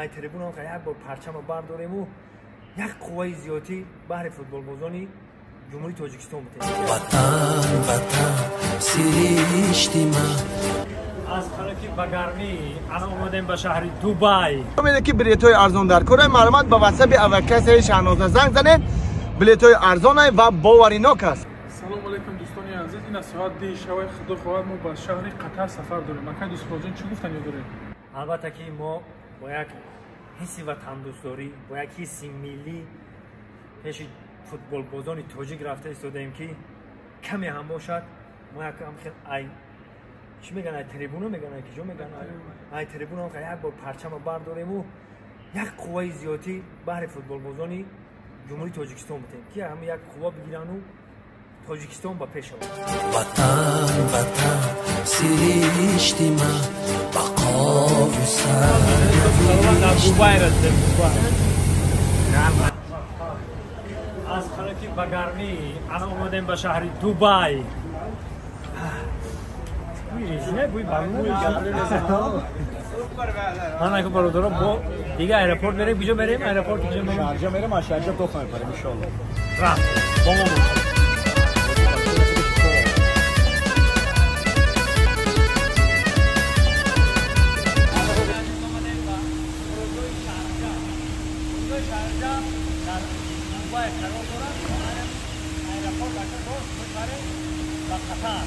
ای تریبون هم که یک بار پرچم برداریم و یک قوای زیادی بهر فوتبال بازانی جمهوری تاجیکستان بتیم. وطن سیشتی من از خلکی بگرمی الان اومدیم به شهر دوبای. میگه که بلیط‌های ارزان در کره معلومات به واتساپ اوکس شهناز زنگ زنید. بلیط‌های ارزان و باوریناک است. سلام علیکم دوستان عزیز. این ساعت دی شوی خدا خواهد ما به شهر قطر سفر داریم. مکان دوستان چی گفتن یاداره؟ البته که ما با یک حسی وطن دوستاری با یک حسی ملی پیش فوتبال بازان تاجیک رفته ایستادیم که کمی هم باشد ما یک هم خیلی چی میگن ای تریبونو میگن ای کجا میگن ای تریبونو هم که یک بار پرچم برداریم و یک قوای زیادی بهر فوتبال بازانی جمهوری تاجیکستان بتیم که هم یک قوا بگیرن و تاجیکستان با پیش آورد. وطن سیشتی من بقا و سرنوشت از خلکی بگرمی الان اومدیم به شهر دوبای. من اگه برادرم با دیگه ایرپورت بریم کجا بریم؟ ایرپورت کجا بریم؟ شارجه میریم از شارجه توخ میبریم ان شاء الله. رفت با ما بود. Qatar.